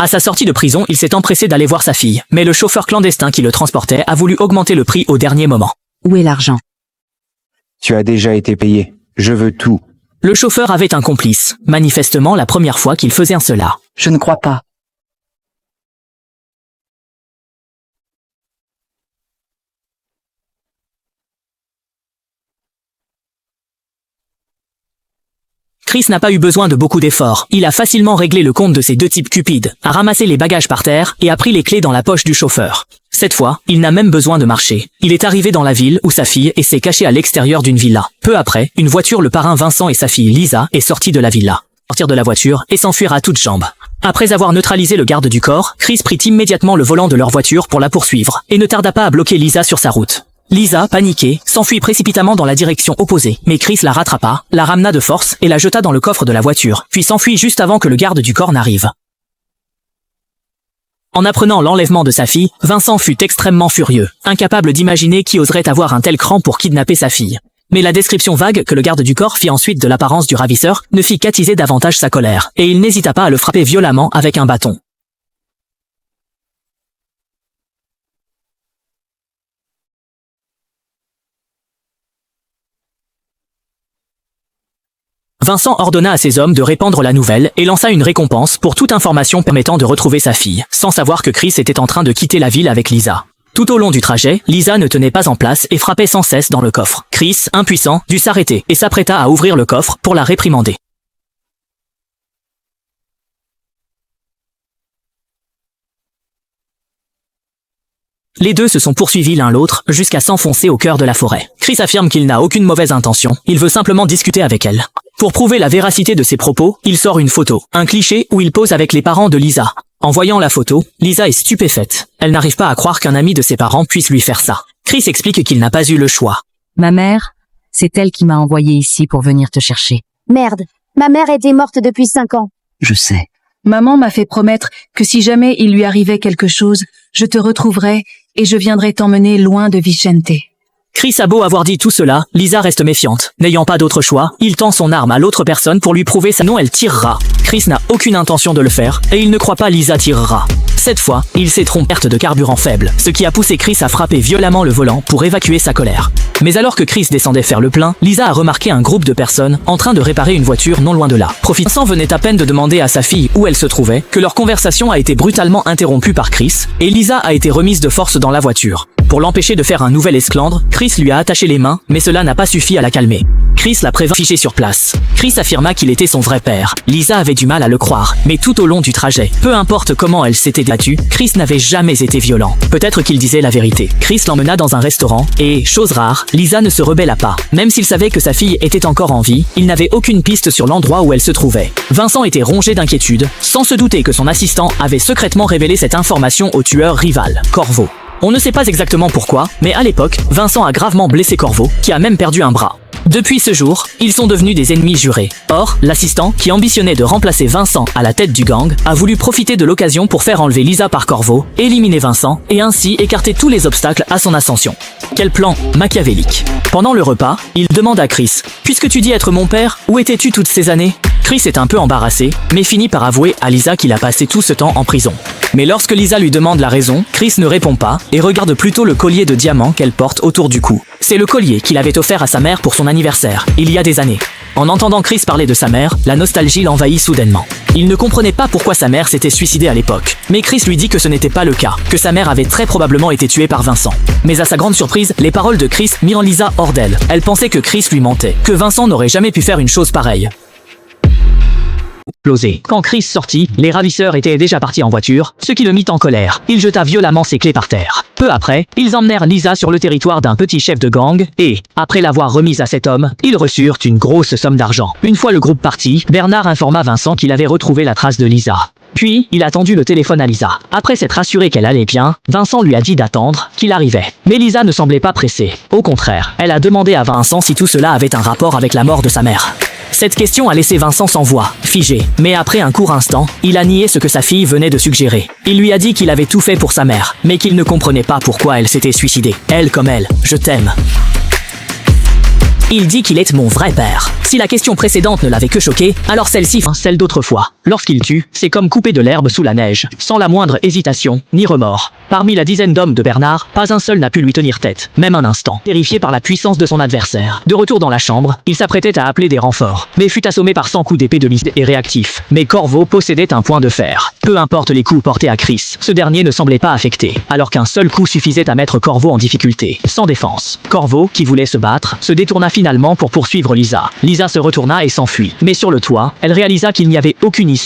À sa sortie de prison, il s'est empressé d'aller voir sa fille, mais le chauffeur clandestin qui le transportait a voulu augmenter le prix au dernier moment. Où est l'argent? Tu as déjà été payé. Je veux tout. Le chauffeur avait un complice, manifestement la première fois qu'il faisait cela. Je ne crois pas. Chris n'a pas eu besoin de beaucoup d'efforts. Il a facilement réglé le compte de ces deux types cupides, a ramassé les bagages par terre et a pris les clés dans la poche du chauffeur. Cette fois, il n'a même besoin de marcher. Il est arrivé dans la ville où sa fille et s'est caché à l'extérieur d'une villa. Peu après, une voiture, le parrain Vincent et sa fille Lisa est sortie de la villa. Sortir de la voiture et s'enfuir à toutes jambes. Après avoir neutralisé le garde du corps, Chris prit immédiatement le volant de leur voiture pour la poursuivre et ne tarda pas à bloquer Lisa sur sa route. Lisa, paniquée, s'enfuit précipitamment dans la direction opposée, mais Chris la rattrapa, la ramena de force et la jeta dans le coffre de la voiture, puis s'enfuit juste avant que le garde du corps n'arrive. En apprenant l'enlèvement de sa fille, Vincent fut extrêmement furieux, incapable d'imaginer qui oserait avoir un tel cran pour kidnapper sa fille. Mais la description vague que le garde du corps fit ensuite de l'apparence du ravisseur ne fit qu'attiser davantage sa colère, et il n'hésita pas à le frapper violemment avec un bâton. Vincent ordonna à ses hommes de répandre la nouvelle et lança une récompense pour toute information permettant de retrouver sa fille, sans savoir que Chris était en train de quitter la ville avec Lisa. Tout au long du trajet, Lisa ne tenait pas en place et frappait sans cesse dans le coffre. Chris, impuissant, dut s'arrêter et s'apprêta à ouvrir le coffre pour la réprimander. Les deux se sont poursuivis l'un l'autre jusqu'à s'enfoncer au cœur de la forêt. Chris affirme qu'il n'a aucune mauvaise intention, il veut simplement discuter avec elle. Pour prouver la véracité de ses propos, il sort une photo, un cliché où il pose avec les parents de Lisa. En voyant la photo, Lisa est stupéfaite. Elle n'arrive pas à croire qu'un ami de ses parents puisse lui faire ça. Chris explique qu'il n'a pas eu le choix. Ma mère, c'est elle qui m'a envoyé ici pour venir te chercher. Merde, ma mère était morte depuis 5 ans. Je sais. Maman m'a fait promettre que si jamais il lui arrivait quelque chose, je te retrouverai et je viendrai t'emmener loin de Vicente. Chris a beau avoir dit tout cela, Lisa reste méfiante. N'ayant pas d'autre choix, il tend son arme à l'autre personne pour lui prouver sinon elle tirera. Chris n'a aucune intention de le faire, et il ne croit pas Lisa tirera. Cette fois, il s'est trompé, perte de carburant faible, ce qui a poussé Chris à frapper violemment le volant pour évacuer sa colère. Mais alors que Chris descendait faire le plein, Lisa a remarqué un groupe de personnes en train de réparer une voiture non loin de là. Vincent venait à peine de demander à sa fille où elle se trouvait, que leur conversation a été brutalement interrompue par Chris, et Lisa a été remise de force dans la voiture. Pour l'empêcher de faire un nouvel esclandre, Chris lui a attaché les mains, mais cela n'a pas suffi à la calmer. Chris l'a prévint fiché sur place. Chris affirma qu'il était son vrai père. Lisa avait du mal à le croire, mais tout au long du trajet, peu importe comment elle s'était battue, Chris n'avait jamais été violent. Peut-être qu'il disait la vérité. Chris l'emmena dans un restaurant, et, chose rare, Lisa ne se rebella pas. Même s'il savait que sa fille était encore en vie, il n'avait aucune piste sur l'endroit où elle se trouvait. Vincent était rongé d'inquiétude, sans se douter que son assistant avait secrètement révélé cette information au tueur rival, Corvo. On ne sait pas exactement pourquoi, mais à l'époque, Vincent a gravement blessé Corvo, qui a même perdu un bras. Depuis ce jour, ils sont devenus des ennemis jurés. Or, l'assistant, qui ambitionnait de remplacer Vincent à la tête du gang, a voulu profiter de l'occasion pour faire enlever Lisa par Corvo, éliminer Vincent, et ainsi écarter tous les obstacles à son ascension. Quel plan machiavélique. Pendant le repas, il demande à Chris « Puisque tu dis être mon père, où étais-tu toutes ces années ?» Chris est un peu embarrassé, mais finit par avouer à Lisa qu'il a passé tout ce temps en prison. Mais lorsque Lisa lui demande la raison, Chris ne répond pas et regarde plutôt le collier de diamants qu'elle porte autour du cou. C'est le collier qu'il avait offert à sa mère pour son anniversaire, il y a des années. En entendant Chris parler de sa mère, la nostalgie l'envahit soudainement. Il ne comprenait pas pourquoi sa mère s'était suicidée à l'époque. Mais Chris lui dit que ce n'était pas le cas, que sa mère avait très probablement été tuée par Vincent. Mais à sa grande surprise, les paroles de Chris mirent Lisa hors d'elle. Elle pensait que Chris lui mentait, que Vincent n'aurait jamais pu faire une chose pareille. Explosé. Quand Chris sortit, les ravisseurs étaient déjà partis en voiture, ce qui le mit en colère. Il jeta violemment ses clés par terre. Peu après, ils emmenèrent Lisa sur le territoire d'un petit chef de gang et, après l'avoir remise à cet homme, ils reçurent une grosse somme d'argent. Une fois le groupe parti, Bernard informa Vincent qu'il avait retrouvé la trace de Lisa. Puis, il a tendu le téléphone à Lisa. Après s'être assuré qu'elle allait bien, Vincent lui a dit d'attendre, qu'il arrivait. Mais Lisa ne semblait pas pressée. Au contraire, elle a demandé à Vincent si tout cela avait un rapport avec la mort de sa mère. Cette question a laissé Vincent sans voix, figé. Mais après un court instant, il a nié ce que sa fille venait de suggérer. Il lui a dit qu'il avait tout fait pour sa mère, mais qu'il ne comprenait pas pourquoi elle s'était suicidée. Elle comme elle, je t'aime. Il dit qu'il est mon vrai père. Si la question précédente ne l'avait que choqué, alors celle-ci, celle d'autrefois. Lorsqu'il tue, c'est comme couper de l'herbe sous la neige, sans la moindre hésitation, ni remords. Parmi la dizaine d'hommes de Bernard, pas un seul n'a pu lui tenir tête, même un instant, terrifié par la puissance de son adversaire. De retour dans la chambre, il s'apprêtait à appeler des renforts, mais fut assommé par 100 coups d'épée de Lisa et réactif. Mais Corvo possédait un point de fer. Peu importe les coups portés à Chris, ce dernier ne semblait pas affecté, alors qu'un seul coup suffisait à mettre Corvo en difficulté. Sans défense, Corvo, qui voulait se battre, se détourna finalement pour poursuivre Lisa. Lisa se retourna et s'enfuit. Mais sur le toit, elle réalisa qu'il n'y avait aucune